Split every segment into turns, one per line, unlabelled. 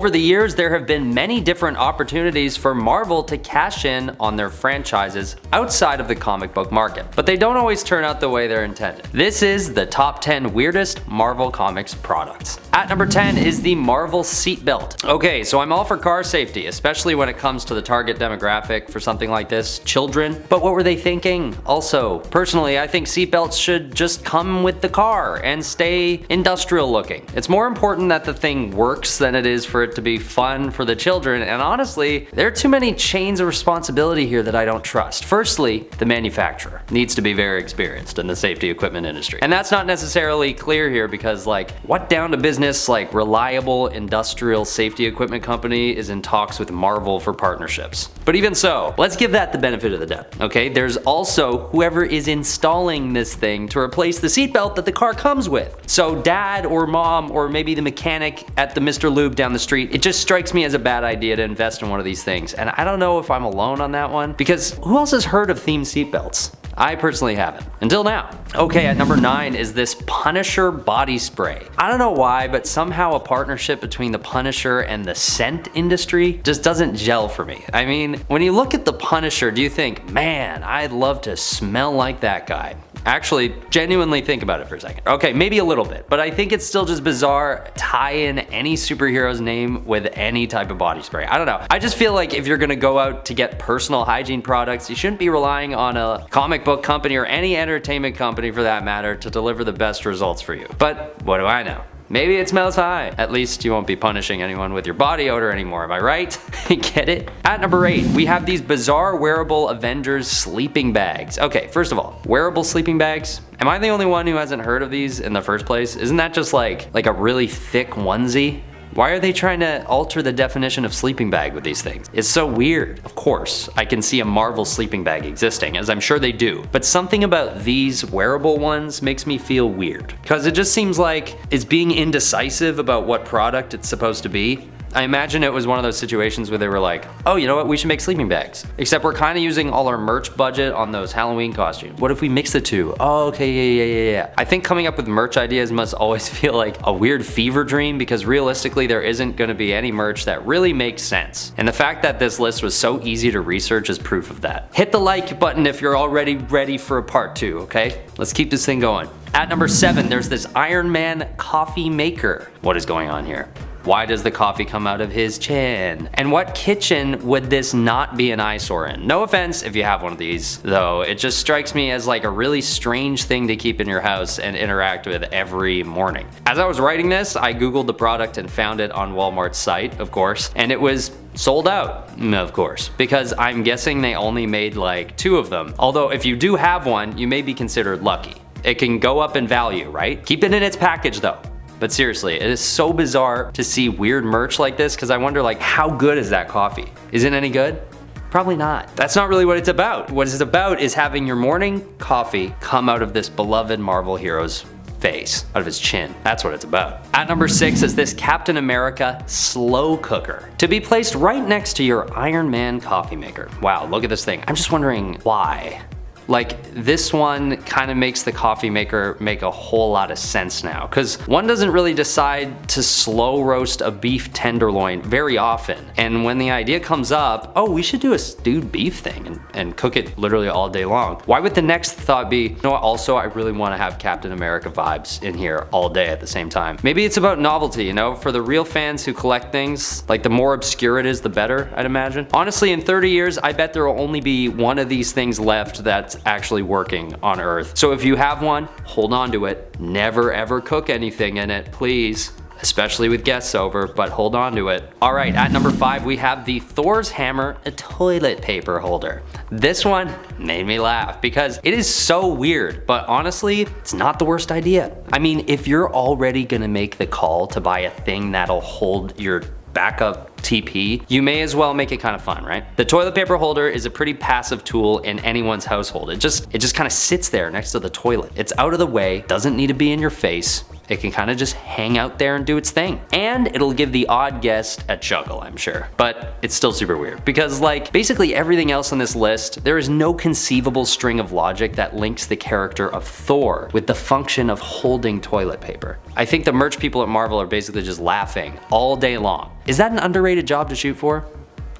Over the years, there have been many different opportunities for Marvel to cash in on their franchises outside of the comic book market, but they don't always turn out the way they're intended. This is the top 10 weirdest Marvel Comics products. At number 10 is the Marvel Seatbelt. Okay, so I'm all for car safety, especially when it comes to the target demographic for something like this, children. But what were they thinking? Also, personally, I think seatbelts should just come with the car and stay industrial looking. It's more important that the thing works than it is for it to be fun for the children, and honestly, there are too many chains of responsibility here that I don't trust. Firstly, the manufacturer needs to be very experienced in the safety equipment industry. And that's not necessarily clear here because, like, what down to business like reliable industrial safety equipment company is in talks with Marvel for partnerships? But even so, let's give that the benefit of the doubt, okay? There's also whoever is installing this thing to replace the seatbelt that the car comes with. So dad or mom or maybe the mechanic at the Mr. Lube down the street, it just strikes me as a bad idea to invest in one of these things. And I don't know if I'm alone on that one, because who else has heard of themed seatbelts? I personally haven't, until now. Okay, at number 9 is this Punisher body spray. I don't know why, but somehow a partnership between the Punisher and the scent industry just doesn't gel for me. I mean, when you look at the Punisher, do you think, man, I'd love to smell like that guy? Actually, genuinely think about it for a second. Okay, maybe a little bit, but I think it's still just bizarre tie in any superhero's name with any type of body spray. I don't know. I just feel like if you're gonna go out to get personal hygiene products, you shouldn't be relying on a comic book company or any entertainment company for that matter to deliver the best results for you. But what do I know? Maybe it smells high. At least you won't be punishing anyone with your body odor anymore, am I right? Get it? At number 8, we have these bizarre wearable Avengers sleeping bags. Okay, first of all, wearable sleeping bags? Am I the only one who hasn't heard of these in the first place? Isn't that just like a really thick onesie? Why are they trying to alter the definition of sleeping bag with these things? It's so weird. Of course, I can see a Marvel sleeping bag existing, as I'm sure they do, but something about these wearable ones makes me feel weird. Because it just seems like it's being indecisive about what product it's supposed to be. I imagine it was one of those situations where they were like, oh, you know what, we should make sleeping bags. Except we're kind of using all our merch budget on those Halloween costumes. What if we mix the two? Oh, okay, yeah. I think coming up with merch ideas must always feel like a weird fever dream because realistically there isn't gonna be any merch that really makes sense. And the fact that this list was so easy to research is proof of that. Hit the like button if you're already ready for a part 2, okay? Let's keep this thing going. At number 7, there's this Iron Man coffee maker. What is going on here? Why does the coffee come out of his chin? And what kitchen would this not be an eyesore in? No offense if you have one of these, though. It just strikes me as like a really strange thing to keep in your house and interact with every morning. As I was writing this, I googled the product and found it on Walmart's site, of course, and it was sold out, of course, because I'm guessing they only made like 2 of them. Although if you do have one, you may be considered lucky. It can go up in value, right? Keep it in its package though. But seriously, it is so bizarre to see weird merch like this because I wonder like how good is that coffee? Is it any good? Probably not. That's not really what it's about. What it's about is having your morning coffee come out of this beloved Marvel hero's face, out of his chin. That's what it's about. At number 6 is this Captain America slow cooker to be placed right next to your Iron Man coffee maker. Wow, look at this thing. I'm just wondering why. Like, this one kind of makes the coffee maker make a whole lot of sense now, because one doesn't really decide to slow roast a beef tenderloin very often. And when the idea comes up, oh, we should do a stewed beef thing and cook it literally all day long. Why would the next thought be, you know what, also I really want to have Captain America vibes in here all day at the same time. Maybe it's about novelty, you know, for the real fans who collect things, like the more obscure it is, the better, I'd imagine. Honestly, in 30 years, I bet there will only be one of these things left that's actually working on Earth. So if you have one, hold on to it. Never ever cook anything in it, please. Especially with guests over, but hold on to it. All right, at number 5, we have the Thor's Hammer toilet paper holder. This one made me laugh because it is so weird, but honestly, it's not the worst idea. I mean, if you're already gonna make the call to buy a thing that'll hold your backup TP, you may as well make it kind of fun, right? The toilet paper holder is a pretty passive tool in anyone's household. It just kind of sits there next to the toilet. It's out of the way, doesn't need to be in your face. It can kind of just hang out there and do its thing. And it'll give the odd guest a chuckle, I'm sure. But it's still super weird because like basically everything else on this list, there is no conceivable string of logic that links the character of Thor with the function of holding toilet paper. I think the merch people at Marvel are basically just laughing all day long. Is that an underrated job to shoot for?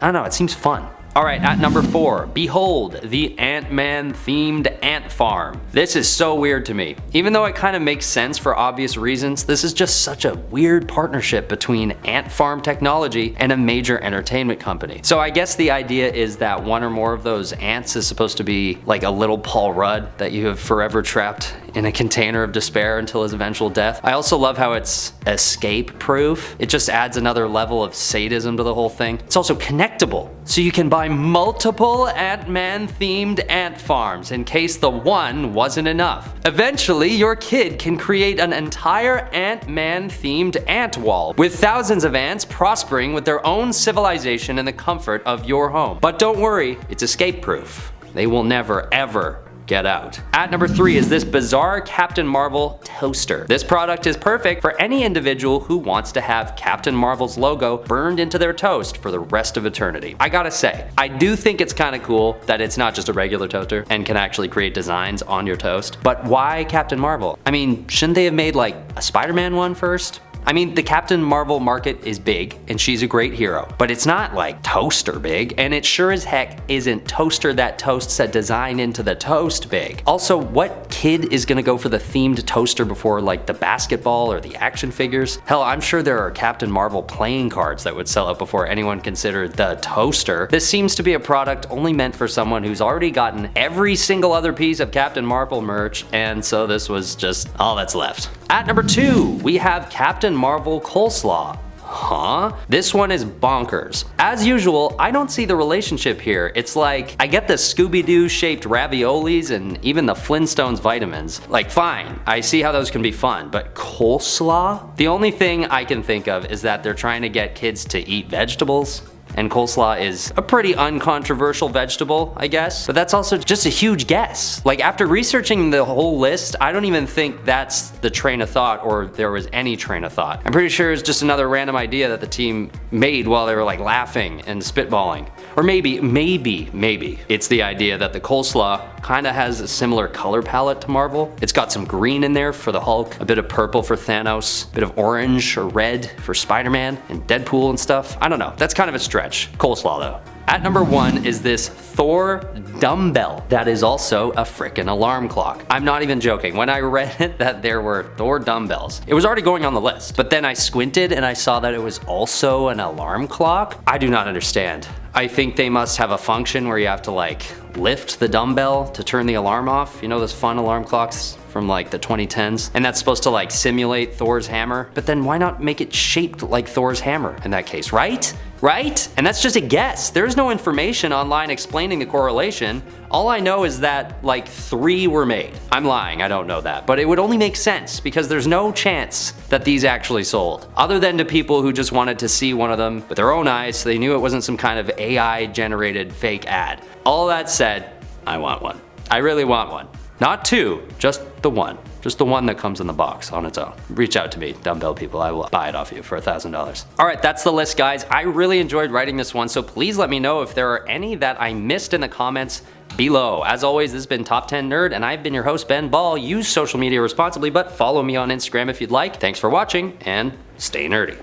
I don't know, it seems fun. Alright, at number 4, behold, the Ant-Man themed ant farm. This is so weird to me. Even though it kind of makes sense for obvious reasons, this is just such a weird partnership between ant farm technology and a major entertainment company. So I guess the idea is that one or more of those ants is supposed to be like a little Paul Rudd that you have forever trapped in a container of despair until his eventual death. I also love how it's escape proof. It just adds another level of sadism to the whole thing. It's also connectable, so you can buy multiple Ant-Man themed ant farms in case the one wasn't enough. Eventually, your kid can create an entire Ant-Man themed ant wall with thousands of ants prospering with their own civilization in the comfort of your home. But don't worry, it's escape proof. They will never ever get out. At number 3 is this bizarre Captain Marvel toaster. This product is perfect for any individual who wants to have Captain Marvel's logo burned into their toast for the rest of eternity. I gotta say, I do think it's kind of cool that it's not just a regular toaster and can actually create designs on your toast. But why Captain Marvel? I mean, shouldn't they have made like a Spider-Man one first? I mean, the Captain Marvel market is big, and she's a great hero, but it's not like toaster big, and it sure as heck isn't toaster that toasts a design into the toast big. Also, what kid is gonna go for the themed toaster before like the basketball or the action figures? Hell, I'm sure there are Captain Marvel playing cards that would sell out before anyone considered the toaster. This seems to be a product only meant for someone who's already gotten every single other piece of Captain Marvel merch, and so this was just all that's left. At number 2, we have Captain Marvel Coleslaw. Huh? This one is bonkers. As usual, I don't see the relationship here. It's like, I get the Scooby-Doo shaped raviolis and even the Flintstones vitamins. Like fine, I see how those can be fun, but coleslaw? The only thing I can think of is that they're trying to get kids to eat vegetables. And coleslaw is a pretty uncontroversial vegetable, I guess. But that's also just a huge guess. Like after researching the whole list, I don't even think that's the train of thought or there was any train of thought. I'm pretty sure it's just another random idea that the team made while they were like laughing and spitballing. Or maybe it's the idea that the coleslaw kind of has a similar color palette to Marvel. It's got some green in there for the Hulk, a bit of purple for Thanos, a bit of orange or red for Spider-Man and Deadpool and stuff. I don't know, that's kind of a stretch. Coleslaw though. At number 1 is this Thor Dumbbell that is also a frickin' alarm clock. I'm not even joking. When I read it that there were Thor dumbbells, it was already going on the list, but then I squinted and I saw that it was also an alarm clock. I do not understand. I think they must have a function where you have to like lift the dumbbell to turn the alarm off. You know those fun alarm clocks from like the 2010s? And that's supposed to like simulate Thor's hammer. But then why not make it shaped like Thor's hammer in that case, right? Right? And that's just a guess. There's no information online explaining the correlation. All I know is that like 3 were made. I'm lying, I don't know that. But it would only make sense because there's no chance that these actually sold. Other than to people who just wanted to see one of them with their own eyes so they knew it wasn't some kind of AI generated fake ad. All that said, I want one. I really want one. Not 2, just the one. Just the one that comes in the box on its own. Reach out to me, dumbbell people. I will buy it off you for $1,000. All right, that's the list, guys. I really enjoyed writing this one, so please let me know if there are any that I missed in the comments below. As always, this has been Top 10 Nerd, and I've been your host, Ben Ball. Use social media responsibly, but follow me on Instagram if you'd like. Thanks for watching, and stay nerdy.